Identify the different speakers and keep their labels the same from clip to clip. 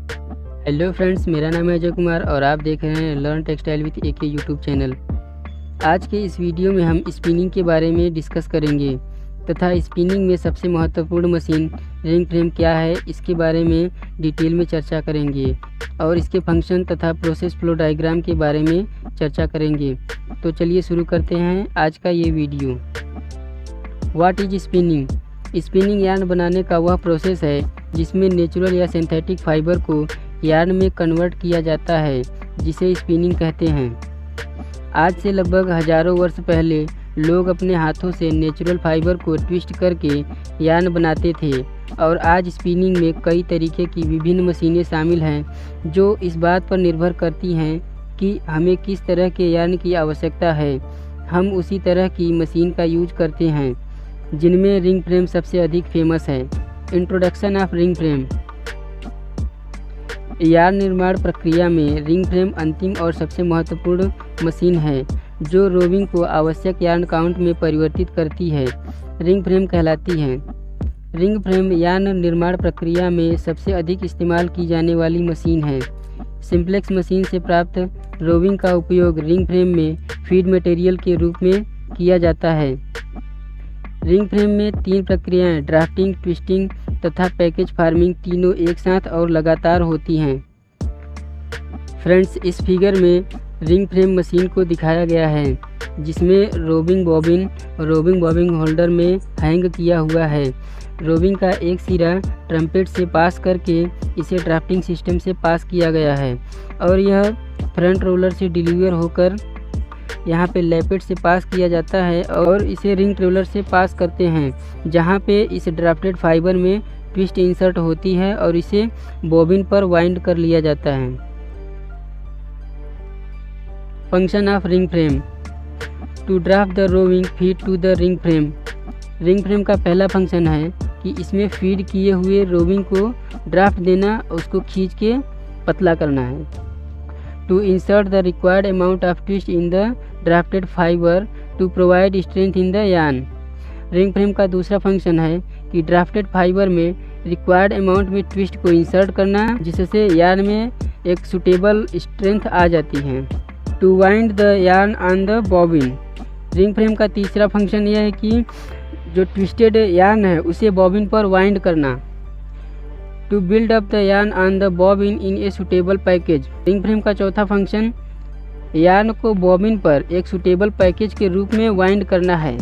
Speaker 1: Hello friends, मेरा नाम है अजय कुमार और आप देख रहे हैं learn textile with AK YouTube channel. आज के इस वीडियो में हम स्पिनिंग के बारे में डिस्कस करेंगे तथा स्पिनिंग में सबसे महत्वपूर्ण मशीन रिंग फ्रेम क्या है इसके बारे में डिटेल में चर्चा करेंगे और इसके फंक्शन तथा प्रोसेस फ्लो डायग्राम के बारे में चर्चा करेंगे। तो चलिए शुरू करते हैं आज का ये video. What is spinning? Spinning yarn बनाने का वह प्रोसेस है जिसमें नेचुरल या सिंथेटिक फाइबर को यार्न में कन्वर्ट किया जाता है, जिसे स्पिनिंग कहते हैं। आज से लगभग हजारों वर्ष पहले लोग अपने हाथों से नेचुरल फाइबर को ट्विस्ट करके यार्न बनाते थे और आज स्पिनिंग में कई तरीके की विभिन्न मशीनें शामिल हैं जो इस बात पर निर्भर करती हैं कि हमें किस तरह के यार्न की आवश्यकता है। हम उसी तरह की मशीन का यूज करते हैं, जिनमें रिंग फ्रेम सबसे अधिक फेमस है। Introduction of ring frame. Yarn निर्माण प्रक्रिया में रिंग फ्रेम अंतिम और सबसे महत्वपूर्ण मशीन है जो रोविंग को आवश्यक यार्न काउंट में परिवर्तित करती है, रिंग फ्रेम कहलाती है। रिंग फ्रेम यार्न निर्माण प्रक्रिया में सबसे अधिक इस्तेमाल की जाने वाली मशीन है। सिंप्लेक्स मशीन से प्राप्त रोविंग का उपयोग रिंग फ्रेम में फीड मटेरियल के रूप में किया जाता है। रिंग फ्रेम में 3 प्रक्रियाएं ड्राफ्टिंग, ट्विस्टिंग तथा पैकेज फार्मिंग तीनों एक साथ और लगातार होती हैं। फ्रेंड्स, इस फिगर में रिंग फ्रेम मशीन को दिखाया गया है जिसमें रोविंग बॉबिन होल्डर में हैंग किया हुआ है। रोविंग का एक सिरा ट्रम्पेट से पास करके इसे ड्राफ्टिंग सिस्टम से पास किया गया है और यह फ्रंट रोलर से डिलीवर होकर यहाँ पे लैपेट से पास किया जाता है और इसे रिंग ट्रेवलर से पास करते हैं, जहाँ पे इस ड्राफ्टेड फाइबर में ट्विस्ट इंसर्ट होती है और इसे बॉबिन पर वाइंड कर लिया जाता है। Function of ring frame. To draft the roving feed to the ring frame. Ring frame का पहला फंक्शन है कि इसमें फीड किए हुए रोविंग को ड्राफ्ट देना, उसको खींच के पतला करना है। To insert the required amount of twist in the drafted fiber to provide strength in the yarn। Ring frame का दूसरा फंक्शन है कि ड्राफ्टेड फाइबर में रिक्वायर्ड अमाउंट में ट्विस्ट को इंसर्ट करना, जिससे यार्न में एक सुटेबल स्ट्रेंथ आ जाती है। To wind the yarn on the bobbin. Ring frame का तीसरा फंक्शन यह है कि जो ट्विस्टेड यार्न है उसे बॉबिन पर वाइंड करना। To build up the yarn on the bobbin in a suitable package. Ring frame का चौथा फंक्शन यार्न को बॉबिन पर एक सुटेबल पैकेज के रूप में वाइंड करना है।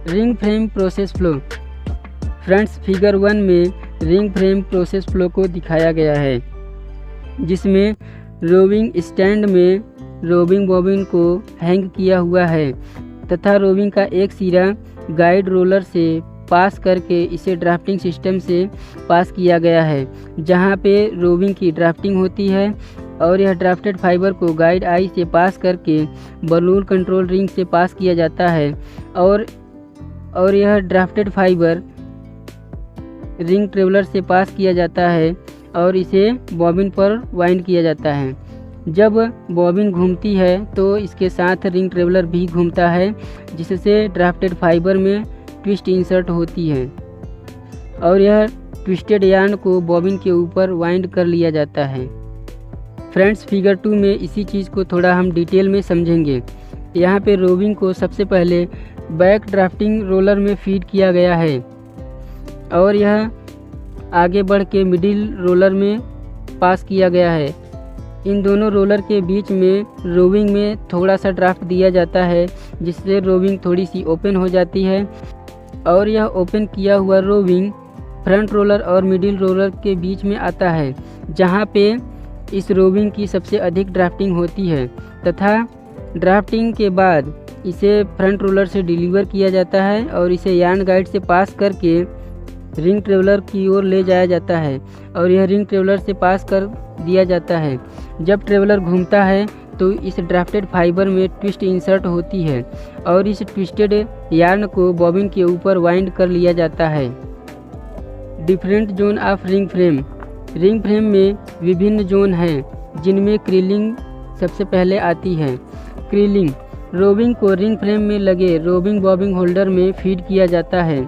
Speaker 1: Ring frame process flow. Friends, figure 1 में रिंग फ्रेम प्रोसेस फ्लो को दिखाया गया है जिसमें रोविंग स्टैंड में रोविंग बॉबिन को हैंग किया हुआ है तथा रोविंग का एक सिरा गाइड रोलर से पास करके इसे ड्राफ्टिंग सिस्टम से पास किया गया है, जहां पे रोविंग की ड्राफ्टिंग होती है और यह ड्राफ्टेड फाइबर को गाइड आई से पास करके बलून कंट्रोल रिंग से पास किया जाता है और यह ड्राफ्टेड फाइबर रिंग ट्रेवलर से पास किया जाता है और इसे बॉबिन पर वाइंड किया जाता है। जब बॉबिन घूमती है तो इसके साथ रिंग ट्रेवलर भी घूमता है, जिससे ड्राफ्टेड फाइबर में ट्विस्ट इंसर्ट होती है और यह ट्विस्टेड यार्न को बॉबिन के ऊपर वाइंड कर लिया जाता है। फ्रेंड्स, फिगर 2 में इसी चीज़ को थोड़ा हम डिटेल में समझेंगे। यहाँ पे रोविंग को सबसे पहले बैक ड्राफ्टिंग रोलर में फीड किया गया है और यह आगे बढ़ के मिडिल रोलर में पास किया गया है। इन दोनों रोलर के बीच में रोविंग में थोड़ा सा ड्राफ्ट दिया जाता है, जिससे रोविंग थोड़ी सी ओपन हो जाती है और यह ओपन किया हुआ रोविंग फ्रंट रोलर और मिडिल रोलर के बीच में आता है, जहां पे इस रोविंग की सबसे अधिक ड्राफ्टिंग होती है तथा ड्राफ्टिंग के बाद इसे फ्रंट रोलर से डिलीवर किया जाता है और इसे यार्न गाइड से पास करके रिंग ट्रेवलर की ओर ले जाया जाता है और यह रिंग ट्रेवलर से पास कर दिया जाता है। जब ट्रेवलर घूमता है तो इस ड्राफ्टेड फाइबर में ट्विस्ट इंसर्ट होती है और इस ट्विस्टेड यार्न को बॉबिन के ऊपर वाइंड कर लिया जाता है। Different zone of ring frame. Ring frame में विभिन्न जोन हैं, जिनमें क्रिलिंग सबसे पहले आती है। क्रिलिंग रोविंग को रिंग फ्रेम में लगे रोविंग बॉबिन होल्डर में फीड किया जाता है।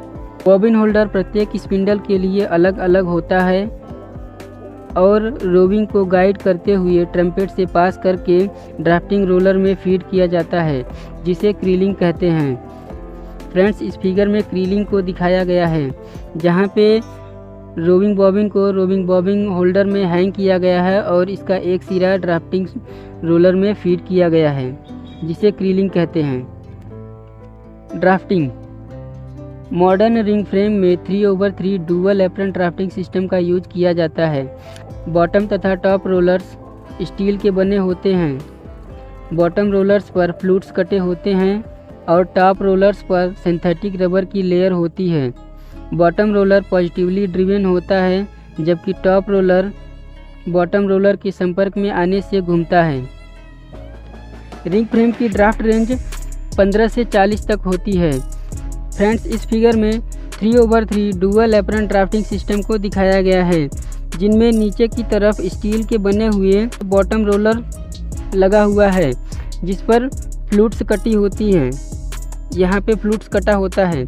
Speaker 1: बॉबिन होल्डर प्रत्येक स्पिंडल के लिए अलग अलग होता है और रोविंग को गाइड करते हुए ट्रम्पेट से पास करके ड्राफ्टिंग रोलर में फीड किया जाता है, जिसे क्रीलिंग कहते हैं। फ्रेंड्स, इस फिगर में क्रीलिंग को दिखाया गया है, जहाँ पे रोविंग बॉबिन को रोविंग बॉबिन होल्डर में हैंग किया गया है और इसका एक सिरा ड्राफ्टिंग रोलर में फीड किया गया है, जिसे क्रीलिंग कहते हैं। ड्राफ्टिंग। मॉडर्न रिंग फ्रेम में 3/3 डुअल एप्रन ड्राफ्टिंग सिस्टम का यूज किया जाता है। बॉटम तथा टॉप रोलर्स स्टील के बने होते हैं। बॉटम रोलर्स पर फ्लूट्स कटे होते हैं और टॉप रोलर्स पर सिंथेटिक रबर की लेयर होती है। बॉटम रोलर पॉजिटिवली ड्रिवन होता है, जबकि टॉप रोलर बॉटम रोलर के संपर्क में आने से घूमता है। रिंग फ्रेम की ड्राफ्ट रेंज 15 से 40 तक होती है। फ्रेंड्स, इस फिगर में 3/3 डुअल एप्रन ड्राफ्टिंग सिस्टम को दिखाया गया है, जिनमें नीचे की तरफ स्टील के बने हुए बॉटम रोलर लगा हुआ है, जिस पर फ्लूट्स कटी होती हैं। यहाँ पे फ्लूट्स कटा होता है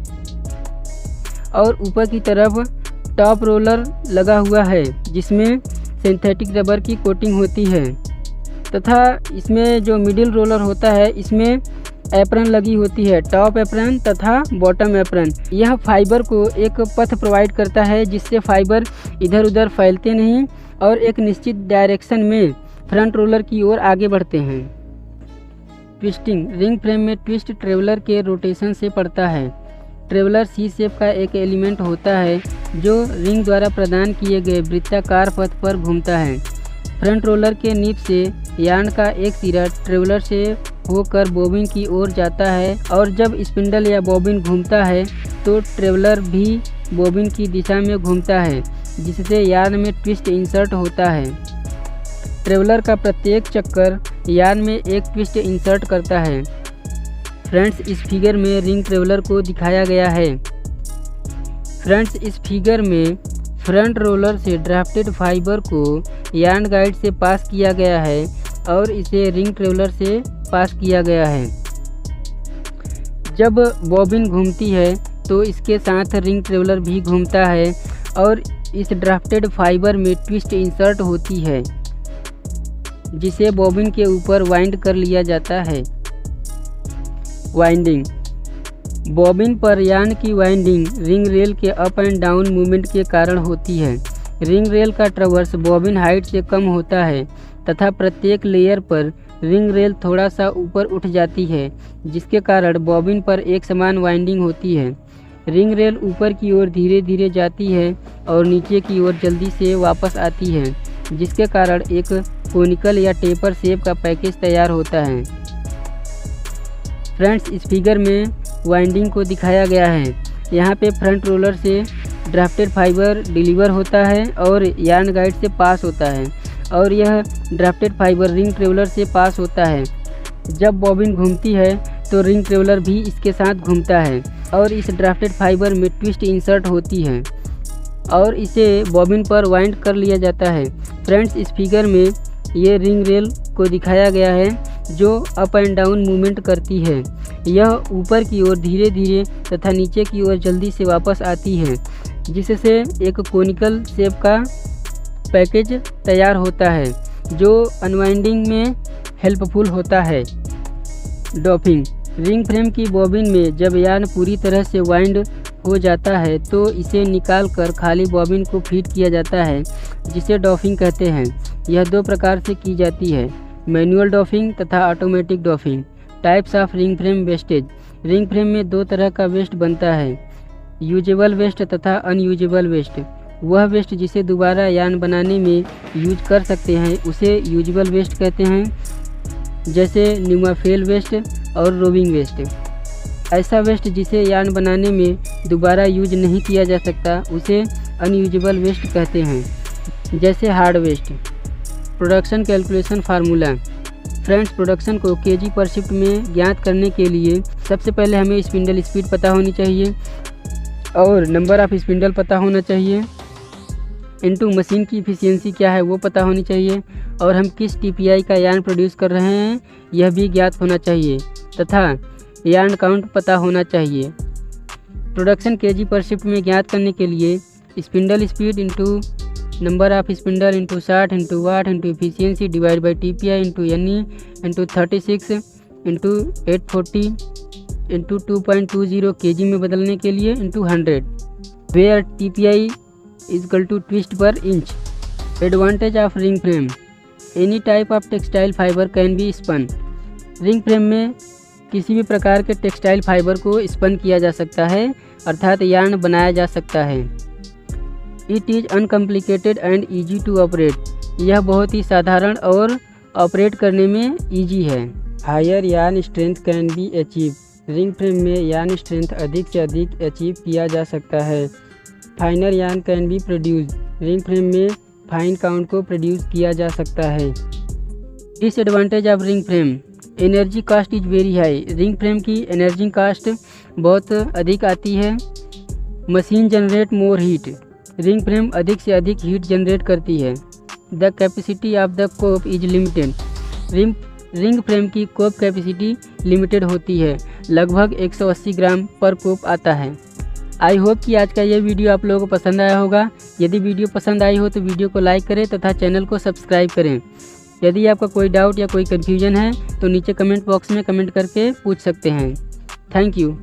Speaker 1: और ऊपर की तरफ टॉप रोलर लगा हुआ है, जिसमें सिंथेटिक रबर की कोटिंग होती है, तथा इसमें जो मिडिल रोलर होता है इसमें एप्रन लगी होती है, टॉप एप्रन तथा बॉटम एप्रन। यह फाइबर को एक पथ प्रोवाइड करता है, जिससे फाइबर इधर उधर फैलते नहीं और एक निश्चित डायरेक्शन में फ्रंट रोलर की ओर आगे बढ़ते हैं। ट्विस्टिंग। रिंग फ्रेम में ट्विस्ट ट्रेवलर के रोटेशन से पड़ता है। ट्रेवलर सी शेप का एक एलिमेंट होता है, जो रिंग द्वारा प्रदान किए गए वृत्ताकार पथ पर घूमता है। फ्रंट रोलर के नीब से यार्न का एक सिरा ट्रेवलर से होकर बॉबिन की ओर जाता है, और जब स्पिंडल या बॉबिन घूमता है तो ट्रेवलर भी बॉबिन की दिशा में घूमता है, जिससे यार्न में ट्विस्ट इंसर्ट होता है। ट्रेवलर का प्रत्येक चक्कर यार्न में एक ट्विस्ट इंसर्ट करता है। फ्रेंड्स, इस फिगर में रिंग ट्रेवलर को दिखाया गया है। फ्रेंड्स, इस फिगर में फ्रंट रोलर से ड्राफ्टेड फाइबर को यार्न गाइड से पास किया गया है और इसे रिंग ट्रेवलर से पास किया गया है। जब बॉबिन घूमती है तो इसके साथ रिंग ट्रेवलर भी घूमता है और इस ड्राफ्टेड फाइबर में ट्विस्ट इंसर्ट होती है, जिसे बॉबिन के ऊपर वाइंड कर लिया जाता है। वाइंडिंग। बॉबिन पर यार्न की वाइंडिंग रिंग रेल के अप एंड डाउन मूवमेंट के कारण होती है। रिंग रेल का ट्रवर्स बॉबिन हाइट से कम होता है तथा प्रत्येक लेयर पर रिंग रेल थोड़ा सा ऊपर उठ जाती है, जिसके कारण बॉबिन पर एक समान वाइंडिंग होती है। रिंग रेल ऊपर की ओर धीरे धीरे जाती है और नीचे की ओर जल्दी से वापस आती है, जिसके कारण एक कोनिकल या टेपर शेप का पैकेज तैयार होता है। फ्रेंड्स, इस फिगर में वाइंडिंग को दिखाया गया है। यहाँ पे फ्रंट रोलर से ड्राफ्टेड फाइबर डिलीवर होता है और यार्न गाइड से पास होता है, और यह ड्राफ्टेड फाइबर रिंग ट्रेवलर से पास होता है। जब बॉबिन घूमती है तो रिंग ट्रेवलर भी इसके साथ घूमता है और इस ड्राफ्टेड फाइबर में ट्विस्ट इंसर्ट होती है और इसे बॉबिन पर वाइंड कर लिया जाता है। फ्रेंड्स, इस फिगर में ये रिंग रेल को दिखाया गया है, जो अप एंड डाउन मूवमेंट करती है। यह ऊपर की ओर धीरे धीरे तथा नीचे की ओर जल्दी से वापस आती है, जिससे एक कोनिकल शेप का पैकेज तैयार होता है, जो अनवाइंडिंग में हेल्पफुल होता है। डॉफिंग। रिंग फ्रेम की बॉबिन में जब यार्न पूरी तरह से वाइंड हो जाता है तो इसे निकाल कर खाली बॉबिन को फीड किया जाता है, जिसे डॉफिंग कहते हैं। यह दो प्रकार से की जाती है, मैनुअल डॉफिंग तथा automatic doffing. Types of ring frame wastage. Ring frame में दो तरह का वेस्ट बनता है, यूजेबल वेस्ट तथा अनयूजेबल वेस्ट। वह वेस्ट जिसे दोबारा यार्न बनाने में यूज कर सकते हैं उसे यूजेबल वेस्ट कहते हैं, जैसे न्यूमाफेल वेस्ट और रोविंग वेस्ट। ऐसा वेस्ट जिसे यार्न बनाने में दोबारा यूज नहीं किया जा सकता उसे अनयूजेबल वेस्ट कहते हैं, जैसे hard waste. Production calculation formula. Friends, production को केजी पर शिफ्ट में ज्ञात करने के लिए सबसे पहले हमें स्पिंडल स्पीड पता होनी चाहिए और नंबर ऑफ स्पिंडल पता होना चाहिए, इनटू मशीन की इफिशियंसी क्या है वो पता होनी चाहिए, और हम किस टीपीआई का यार्न प्रोड्यूस कर रहे हैं यह भी ज्ञात होना चाहिए, तथा यार्न काउंट पता होना चाहिए। प्रोडक्शन केजी पर शिफ्ट में ज्ञात करने के लिए spindle speed into number of spindle into 60 into watt into efficiency divide by TPI into NE into 36 into 840 into 2.20 kg में बदलने के लिए into 100 where TPI is equal to twist per inch. Advantage of ring frame, any type of textile fibre can be spun. Ring frame में किसी भी प्रकार के textile fibre को स्पन किया जा सकता है अर्थात यार्न बनाया जा सकता है। It is uncomplicated and easy to operate, यह बहुत ही साधारण और ऑपरेट करने में ईजी है। Higher yarn strength can be achieve, ring frame में यार्न स्ट्रेंथ अधिक से अधिक अचीव किया जा सकता है। Finer yarn can be produce, ring frame में फाइन काउंट को प्रोड्यूस किया जा सकता है। Disadvantage of ring frame, energy cost is very high, ring frame की एनर्जी कॉस्ट बहुत अधिक आती है। Machine generate more heat, ring frame अधिक से अधिक हीट जनरेट करती है। The capacity of the cop is limited, ring frame की कोप कैपेसिटी लिमिटेड होती है, लगभग 180 ग्राम पर कोप आता है। आई होप कि आज का ये वीडियो आप लोगों को पसंद आया होगा। यदि वीडियो पसंद आई हो तो वीडियो को लाइक करें तथा चैनल को सब्सक्राइब करें। यदि आपका कोई डाउट या कोई कन्फ्यूजन है तो नीचे कमेंट बॉक्स में कमेंट करके पूछ सकते हैं। Thank you.